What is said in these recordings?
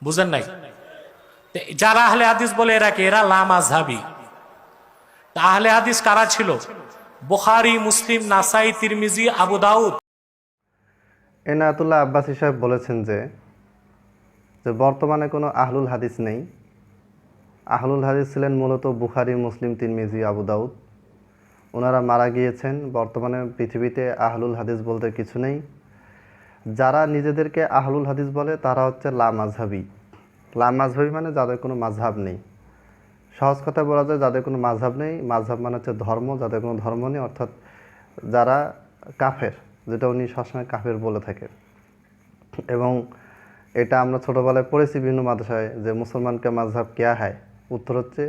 বুঝেন নাই? যারা আহলে হাদিস বলে এরা কি? এরা লা মাযহাবী। তা আহলে হাদিস কারা ছিল? বুখারী, মুসলিম, নাসাই, তিরমিজি, আবু দাউদ। এনায়েতুল্লাহ আব্বাসী সাহেব বলেছেন যে যে বর্তমানে কোনো আহলুল হাদিস নেই। আহলুল হাদিস ছিলেন মূলত বুখারী, মুসলিম, তিরমিজি, আবু দাউদ। ওনারা মারা গিয়েছেন। বর্তমানে পৃথিবীতে আহলুল হাদিস বলতে কিছু নেই। যারা নিজেদেরকে আহলুল হাদিস বলে তারা হচ্ছে লা মাযহাবী। লা মাযহাবী মানে যাদের কোনো মাযহাব নেই। সহজ কথায় বলা যায় যাদের কোনো মাযহাব নেই। মাযহাব মানে হচ্ছে ধর্ম, যাদের কোনো ধর্ম নেই, অর্থাৎ যারা কাফের, যেটা উনি সবসময় কাফের বলে থাকে। এবং এটা আমরা ছোটোবেলায় পড়েছি বিভিন্ন মাদ্রাসায় যে মুসলমানকে মাযহাব কেয়া হয়, উত্তর হচ্ছে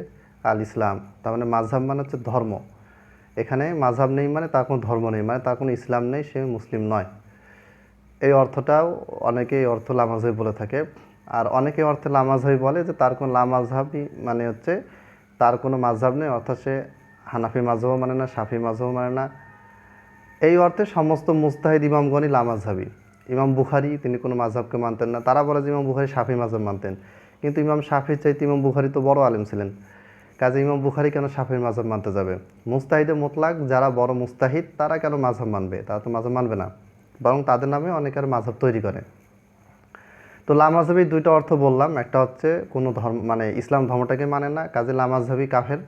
আল ইসলাম। তার মানে মাযহাব মানে হচ্ছে ধর্ম। এখানে মাযহাব নেই মানে তার কোনো ধর্ম নেই, মানে তার কোনো ইসলাম নেই, সে মুসলিম নয়। এই অর্থটাও অনেকে এই অর্থ লা মাযহাবী বলে থাকে। আর অনেকে অর্থে লা মাযহাবী বলে যে তার কোনো লা মাযহাবী মানে হচ্ছে তার কোনো মাযহাব নেই, অর্থাৎ সে হানাফি মাযহাবও মানে না, শাফি মাযহাবও মানে না। এই অর্থে সমস্ত মুজতাহিদ ইমামগণই লা মাযহাবী। ইমাম বুখারী তিনি কোনো মাযহাবকে মানতেন না। তারা বলে যে ইমাম বুখারী শাফি মাযহাব মানতেন, কিন্তু ইমাম শাফির চাইতে ইমাম বুখারী তো বড় আলেম ছিলেন। কাজে ইমাম বুখারী কেন শাফির মাযহাব মানতে যাবে? মুজতাহিদে মুতলাক যারা বড় মুজতাহিদ তারা কেন মাযহাব মানবে? তারা তো মাযহাব মানবে না, বরং তাদের নামে অনেকের মাযহাব তৈরি করে। তো লা মাযহাবী দুইটা অর্থ বললাম, একটা হচ্ছে কোনো ধর্ম মানে ইসলাম ধর্মটাকে মানে না, কাজে লা মাযহাবী কাফের।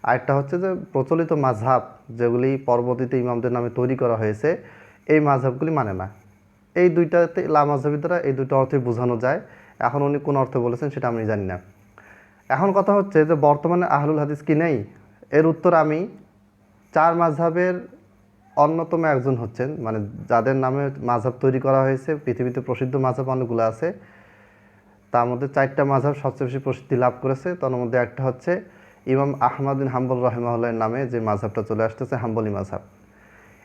আরেকটা হচ্ছে যে প্রচলিত মাযহাব যেগুলি পরবর্তীতে ইমামদের নামে তৈরি করা হয়েছে, এই মাযহাবগুলি মানে না। এই দুইটাতে লা মাযহাবী দ্বারা এই দুটো অর্থই বোঝানো যায়। এখন উনি কোন অর্থে বলেছেন সেটা আমি জানি না। এখন কথা হচ্ছে যে বর্তমানে আহলুল হাদিস কি নেই? এর উত্তর আমি চার মাযহাবের অন্যতম একজন হচ্ছেন, মানে যাদের নামে মাযহাব তৈরি করা হয়েছে। পৃথিবীতে প্রসিদ্ধ মাযহাব অনেকগুলো আছে, তার মধ্যে চারটা মাযহাব সবচেয়ে বেশি প্রসিদ্ধি লাভ করেছে। তার মধ্যে একটা হচ্ছে ইমাম আহমদ বিন হাম্বল রাহিমাহুল্লাহর নামে যে মাযহাবটা চলে আসতেছে, হাম্বলি মাযহাব।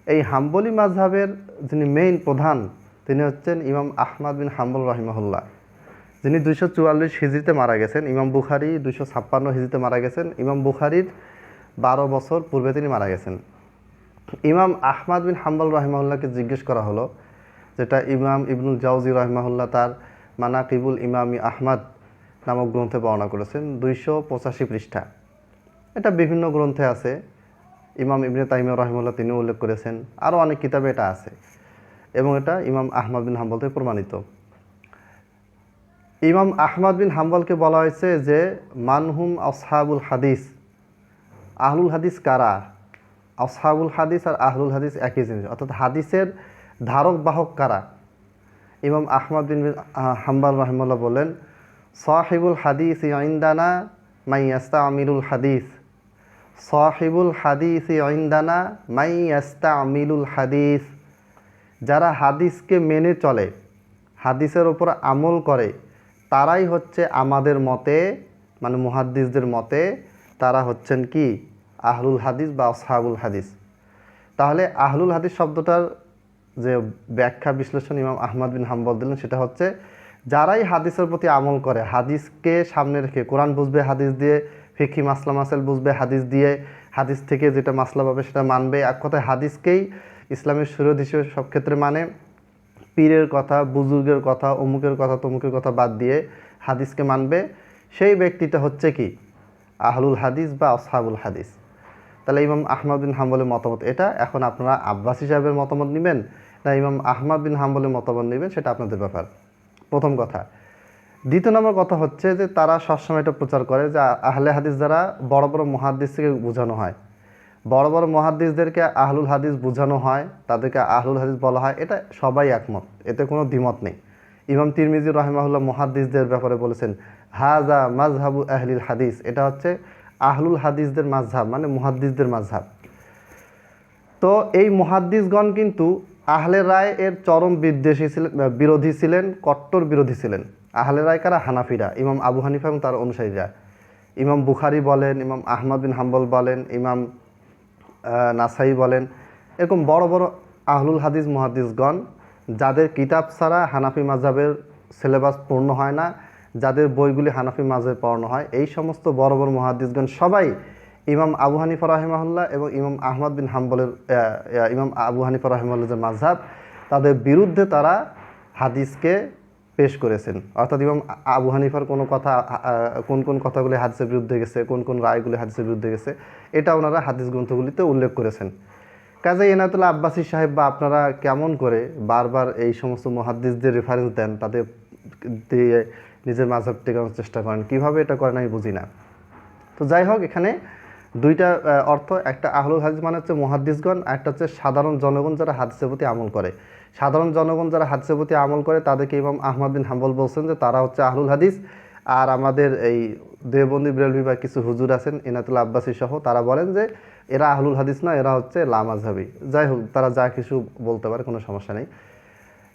এই হাম্বলি মাযহাবের যিনি মেইন প্রধান, তিনি হচ্ছেন ইমাম আহমদ বিন হাম্বল রাহিমাহুল্লাহ, যিনি 244 হিজরিতে মারা গেছেন। ইমাম বুখারী 256 হিজরিতে মারা গেছেন। ইমাম বুখারীর 12 বছর পূর্বে তিনি মারা গেছেন। ইমাম আহমদ বিন হাম্বল রাহিমাহুল্লাহকে জিজ্ঞেস করা হলো, যেটা ইমাম ইবনুল জাওজি রাহিমাহুল্লাহ তার মানাকিবুল ইমামি আহমদ নামক গ্রন্থে বর্ণনা করেছেন, 285 পৃষ্ঠা। এটা বিভিন্ন গ্রন্থে আছে। ইমাম ইবনে তাইমিয়া রাহিমাহুল্লাহ তিনিও উল্লেখ করেছেন, আরও অনেক কিতাবে এটা আছে, এবং এটা ইমাম আহমদ বিন হাম্বল থেকে প্রমাণিত। ইমাম আহমদ বিন হাম্বলকে বলা হয়েছে যে মানহুম আসহাবুল হাদিস, আহলুল হাদিস কারা? আসহাবুল হাদিস আর আহলুল হাদিস একই জিনিস, অর্থাৎ হাদিসের ধারক বাহক কারা? ইমাম আহমদ বিন হাম্বল রাহিমাহুল্লাহ বলেন, সাহিবুল হাদিস ইনদানা মাই ইয়াস্তামিলুল হাদিস, সাহিবুল হাদিস ইনদানা মাই ইয়াস্তামিলুল হাদিস। যারা হাদিসকে মেনে চলে, হাদিসের ওপর আমল করে, তারাই হচ্ছে আমাদের মতে, মানে মুহাদ্দিসদের মতে তারা হচ্ছেন কি? আহলুল হাদিস বা আসহাবুল হাদিস। তাহলে আহলুল হাদিস শব্দটার যে ব্যাখ্যা বিশ্লেষণ ইমাম আহমদ বিন হাম্বল দিলেন, সেটা হচ্ছে যারাই হাদিসের প্রতি আমল করে, হাদিসকে সামনে রেখে, কোরআন বুঝবে হাদিস দিয়ে, ফিকহি মাসলা মাসাইল বুঝবে হাদিস দিয়ে, হাদিস থেকে যেটা মাসলা পাবে সেটা মানবে। এক কথায় হাদিসকেই ইসলামের শরীয়ত হিসেবে সব ক্ষেত্রে মানে, পীরের কথা, বুজুর্গের কথা, অমুকের কথা, তমুকের কথা বাদ দিয়ে হাদিসকে মানবে, সেই ব্যক্তিটা হচ্ছে কি? আহলুল হাদিস বা আসহাবুল হাদিস। তাহলে ইমাম আহমদ বিন হাম্বলের মতামত এটা। এখন আপনারা আব্বাসী সাহেবের মতামত নেবেন না ইমাম আহমদ বিন হাম্বলের মতামত নেবেন, সেটা আপনাদের ব্যাপার, প্রথম কথা। দ্বিতীয় নম্বর কথা হচ্ছে যে তারা সবসময় এটা প্রচার করে যে আহলে হাদিস দ্বারা বড় বড় মুহাদ্দিস থেকে বোঝানো হয়, বড় বড় মুহাদ্দিসদেরকে আহলুল হাদিস বোঝানো হয়, তাদেরকে আহলুল হাদিস বলা হয়। এটা সবাই একমত, এতে কোনো দ্বিমত নেই। ইমাম তিরমিজি রাহিমাহুল্লাহ মুহাদ্দিসদের ব্যাপারে বলেছেন, হাজা মাজহাবু আহলিল হাদিস, এটা হচ্ছে আহলুল হাদিসদের মাযহাব, মানে মুহাদ্দিসদের মাযহাব। তো এই মুহাদ্দিসগণ কিন্তু আহলে রায় এর চরম বিদ্বেষী ছিলেন, বিরোধী ছিলেন, কট্টর বিরোধী ছিলেন। আহলে রায় কারা? হানাফিরা, ইমাম আবু হানিফা এবং তার অনুসারীরা। ইমাম বুখারী বলেন, ইমাম আহমদ বিন হাম্বল বলেন, ইমাম নাসাই বলেন, এরকম বড় বড় আহলুল হাদিস মুহাদ্দিসগণ, যাদের কিতাব ছাড়া হানাফি মাযহাবের সিলেবাস পূর্ণ হয় না, যাদের বইগুলি হানাফি মাযহাবে পড়ানো হয়, এই সমস্ত বড় বড় মুহাদ্দিসগণ সবাই ইমাম আবু হানিফা রাহিমাহুল্লাহ এবং ইমাম আহমদ বিন হাম্বলের ইমাম আবু হানিফা রাহিমাহুল্লাহ যে মাযহাব, তাদের বিরুদ্ধে তারা হাদিসকে পেশ করেছেন। অর্থাৎ ইমাম আবু হানিফার কোনো কথা কোন কোন কথাগুলি হাদিসের বিরুদ্ধে গেছে, কোন কোন রায়গুলি হাদিসের বিরুদ্ধে গেছে, এটা ওনারা হাদিস গ্রন্থগুলিতে উল্লেখ করেছেন। কাজে এনায়েতুল্লাহ আব্বাসী সাহেব বা আপনারা কেমন করে বারবার এই সমস্ত মুহাদ্দিসদের রেফারেন্স দেন, তাদের দিয়ে নিজের মাযহাব টেকানোর চেষ্টা করেন, কীভাবে এটা করেন আমি বুঝি না। তো যাই হোক, এখানে দুইটা অর্থ, একটা আহলুল হাদিস মানে হচ্ছে মুহাদ্দিসগণ, একটা হচ্ছে সাধারণ জনগণ যারা হাদিসের প্রতি আমল করে। সাধারণ জনগণ যারা হাদিসের প্রতি আমল করে তাদেরকে ইমাম আহমদ বিন হাম্বল বলছেন যে তারা হচ্ছে আহলুল হাদিস। আর আমাদের এই দেওবন্দি বেরেলভি বা কিছু হুজুর আছেন এনায়েতুল্লাহ আব্বাসী সহ, তারা বলেন যে এরা আহলুল হাদিস না, এরা হচ্ছে লামাযহাবী। যাই হোক, তারা যা কিছু বলতে পারে, কোনো সমস্যা নেই।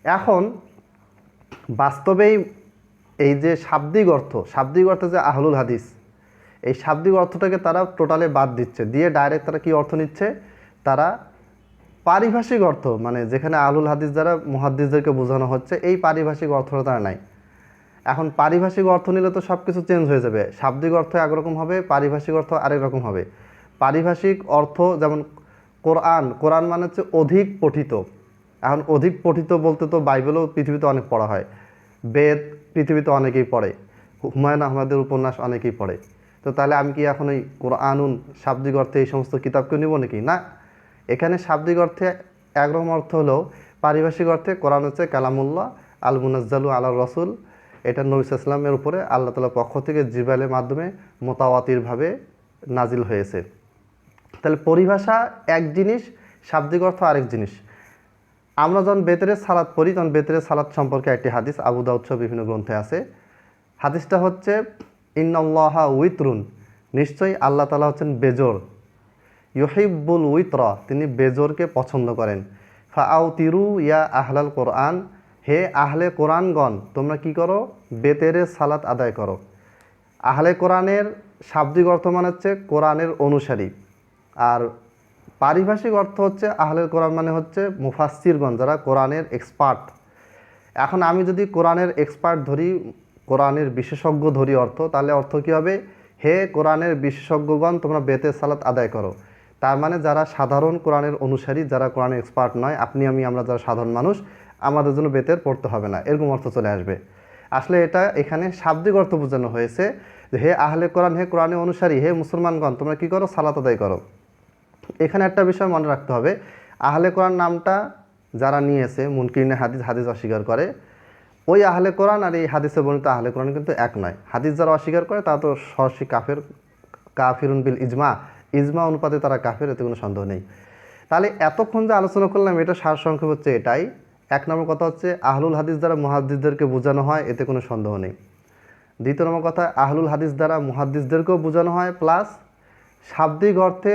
এখন বাস্তবেই এই যে শাব্দিক অর্থ যে আহলুল হাদিস, এই শাব্দিক অর্থটাকে তারা টোটালি বাদ দিচ্ছে, দিয়ে ডাইরেক্ট তারা কি অর্থ নিচ্ছে, তারা পারিভাষিক অর্থ, মানে যেখানে আহলুল হাদিস দ্বারা মুহাদ্দিসদেরকে বোঝানো হচ্ছে, এই পারিভাষিক অর্থটা তারা নাই। এখন পারিভাষিক অর্থ নিলে তো সব কিছু চেঞ্জ হয়ে যাবে। শাব্দিক অর্থ একরকম হবে, পারিভাষিক অর্থ আরেক রকম হবে। পারিভাষিক অর্থ যেমন কোরআন মানে হচ্ছে অধিক পঠিত। এখন অধিক পঠিত বলতে তো বাইবেলও পৃথিবীতে অনেক পড়া হয়, বেদ পৃথিবীতে অনেকেই পড়ে, হুমায়ুন আহমেদের উপন্যাস অনেকেই পড়ে। তো তাহলে আমি কি এখন ওই কোরআনুন শাব্দিক অর্থে এই সমস্ত কিতাবকে নিব নাকি? না, এখানে শাব্দিক অর্থে একরকম অর্থ হলেও পারিভাষিক অর্থে কোরআন হচ্ছে কালামুল্লাহ আল মুনাজ্জালু আলা রসুল, এটা নবী সাল্লাল্লাহু আলাইহি ওয়াসাল্লামের উপরে আল্লাহ তাআলার পক্ষ থেকে জিবরাইলের মাধ্যমে মোতাওয়াতিরভাবে নাজিল হয়েছে। তাহলে পরিভাষা এক জিনিস, শাব্দিক অর্থ আরেক জিনিস। আমরা যখন বেতেরের সালাত পড়ি তখন বেতেরের সালাত সম্পর্কে একটি হাদিস আবু দাউদ সহ বিভিন্ন গ্রন্থে আছে। হাদিসটা হচ্ছে ইন্নাল্লাহা উইতরুন, নিশ্চয়ই আল্লাহ তাআলা হচ্ছেন বেজোর। ইউহিব্বুল উইতরা, তিনি বেজোরকে পছন্দ করেন। ফাআউতিরু ইয়া আহলাল কোরআন, হে আহলে কোরআনগণ তোমরা কি করো, বেতেরের সালাত আদায় করো। আহলে কোরআনের শাব্দিক অর্থ মানে হচ্ছে কোরআনের অনুসারী, আর পারিভাষিক অর্থ হচ্ছে আহলে কোরআন মানে হচ্ছে মুফাসসিরগণ, যারা কোরআনের এক্সপার্ট। এখন আমি যদি কোরআনের এক্সপার্ট ধরি, কোরআনের বিশেষজ্ঞ ধরি অর্থ, তাহলে অর্থ কী হবে, হে কোরআনের বিশেষজ্ঞগণ তোমরা বেতের সালাত আদায় করো। তার মানে যারা সাধারণ কোরআনের অনুসারী, যারা কোরআনের এক্সপার্ট নয়, আপনি আমি আমরা যারা সাধারণ মানুষ, আমাদের জন্য বেতের পড়তে হবে না, এরকম অর্থ চলে আসবে। আসলে এটা এখানে শাব্দিক অর্থ বোঝানো হয়েছে যে হে আহলে কোরআন, হে কোরআনের অনুসারী, হে মুসলমানগণ তোমরা কী করো, সালাত আদায় করো। এখানে একটা বিষয় মনে রাখতে হবে, আহলে কোরআন নামটা যারা নিয়েছে মুনকিরিনে হাদিস অস্বীকার করে, ওই আহলে কোরআন আর এই হাদিসে বর্ণিত আহলে কোরআন কিন্তু এক নয়। হাদিস যারা অস্বীকার করে তারা তো সরাসরি কাফিরুন বিল ইজমা অনুপাতে তারা কাফের, এতে কোনো সন্দেহ নেই। তাহলে এতক্ষণ যে আলোচনা করলাম এটা সারসংক্ষেপ হচ্ছে এটাই। এক নম্বর কথা হচ্ছে আহলুল হাদিস দ্বারা মুহাদ্দিসদেরকে বোঝানো হয়, এতে কোনো সন্দেহ নেই। দ্বিতীয় নম্বর কথা, আহলুল হাদিস দ্বারা মুহাদ্দিসদেরকেও বোঝানো হয়, প্লাস শাব্দিক অর্থে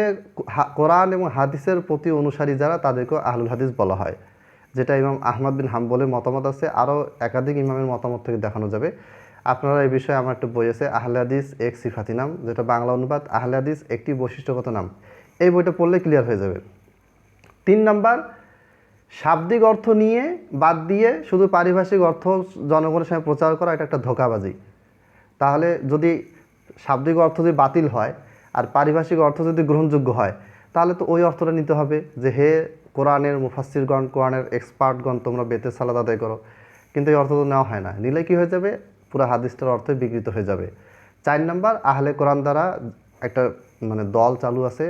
কোরআন এবং হাদিসের প্রতি অনুসারী যারা তাদেরকেও আহলুল হাদিস বলা হয়, যেটা ইমাম আহমদ বিন হাম্বলের মতামত আছে, আরও একাধিক ইমামের মতামত থেকে দেখানো যাবে। আপনারা এই বিষয়ে আমার একটা বই আছে আহলে হাদিস এক সিফাতি নাম, যেটা বাংলা অনুবাদ আহলে হাদিস একটি বৈশিষ্ট্যগত নাম, এই বইটা পড়লে ক্লিয়ার হয়ে যাবে। 3 নাম্বার, শাব্দিক অর্থ নিয়ে বাদ দিয়ে শুধু পারিভাষিক অর্থ জনগণের সামনে প্রচার করা, এটা একটা ধোঁকাবাজি। তাহলে যদি শাব্দিক অর্থ যদি বাতিল হয় আর পারিভাষিক অর্থ যদি গ্রহণযোগ্য হয়, তাহলে তো ওই অর্থটা নিতে হবে যে হে কোরআনের মুফাসসিরগণ, কোরআনের এক্সপার্টগণ তোমরা বেতের সালাত আদায় করো। কিন্তু এই অর্থ তো নেওয়া হয় না, নিলে কী হয়ে যাবে, পুরো হাদিসটার অর্থ বিকৃত হয়ে যাবে। 4 নাম্বার, আহলে কোরআন দ্বারা একটা মানে দল চালু আছে,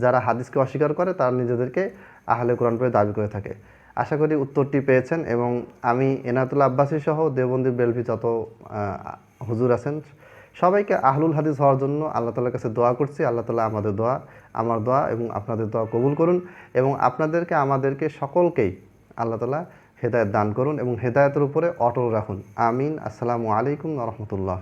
যারা হাদিসকে অস্বীকার করে, তারা নিজেদেরকে আহলে কোরআন বলে দাবি করে থাকে। আশা করি উত্তরটি পেয়েছেন, এবং আমি এনায়েতুল্লাহ আব্বাসী সহ দেওবন্দি বেলভি যত হুজুর আছেন সবাইকে আহলুল হাদিস হওয়ার জন্য আল্লাহ তাআলার কাছে দোয়া করছি। আল্লাহ তাআলা আমার দোয়া এবং আপনাদের দোয়া কবুল করুন, এবং আমাদেরকে সকলকেই আল্লাহ তাআলা হেদায়েত দান করুন এবং হেদায়েতের উপরে অটল রাখুন। আমিন। আসসালামু আলাইকুম ওয়া রাহমাতুল্লাহ।